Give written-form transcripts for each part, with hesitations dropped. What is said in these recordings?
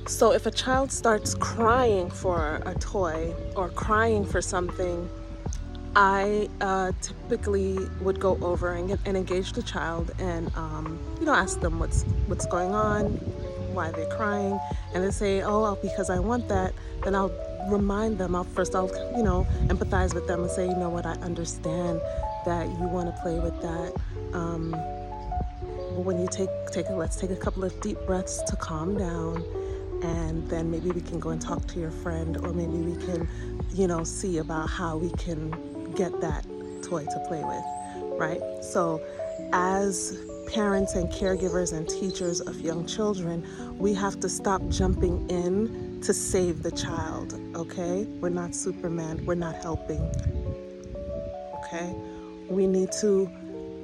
So if a child starts crying for a toy or crying for something, I typically would go over and engage the child and ask them what's going on, why they're crying, and they say, oh, because I want that. Then I'll remind them. I'll empathize with them and say, you know what, I understand that you want to play with that. But when you let's take a couple of deep breaths to calm down, and then maybe we can go and talk to your friend, or maybe we can, see about how we can get that toy to play with, right? So as parents and caregivers and teachers of young children, we have to stop jumping in to save the child, okay? We're not Superman, we're not helping, okay? We need to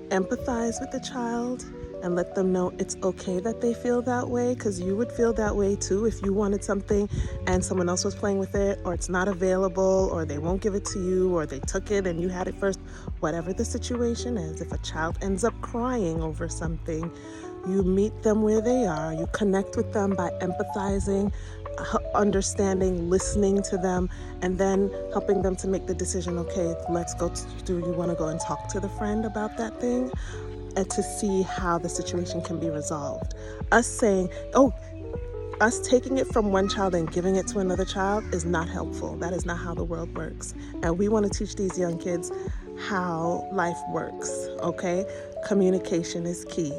empathize with the child and let them know it's okay that they feel that way, because you would feel that way too if you wanted something and someone else was playing with it, or it's not available, or they won't give it to you, or they took it and you had it first. Whatever the situation is, if a child ends up crying over something, you meet them where they are, you connect with them by empathizing, understanding, listening to them, and then helping them to make the decision, okay, do you want to go and talk to the friend about that thing? And to see how the situation can be resolved. Us taking it from one child and giving it to another child is not helpful. That is not how the world works. And we want to teach these young kids how life works, okay? Communication is key.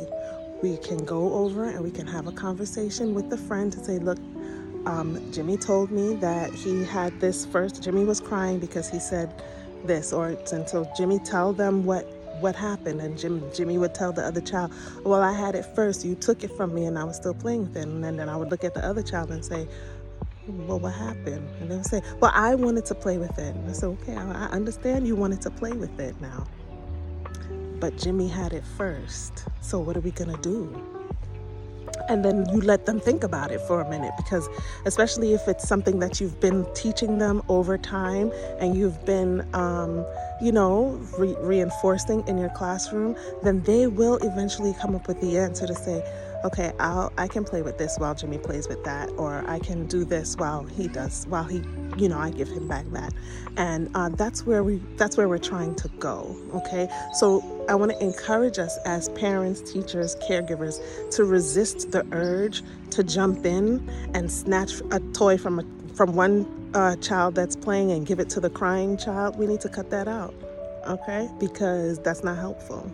We can go over and we can have a conversation with the friend to say, look, Jimmy told me that he had this first. Jimmy was crying because he said this, and so Jimmy tell them what happened, and Jimmy would tell the other child, well, I had it first, you took it from me, and I was still playing with it. And then I would look at the other child and say, well, what happened? And they would say, well, I wanted to play with it. And I said, okay, I understand you wanted to play with it now, but Jimmy had it first, so what are we gonna do? And then you let them think about it for a minute, because especially if it's something that you've been teaching them over time and you've been reinforcing in your classroom, then they will eventually come up with the answer to say, okay, I can play with this while Jimmy plays with that, or I can do this while I give him back that. And that's where we're trying to go, okay? So I want to encourage us as parents, teachers, caregivers to resist the urge to jump in and snatch a toy from one child that's playing and give it to the crying child. We need to cut that out, okay? Because that's not helpful.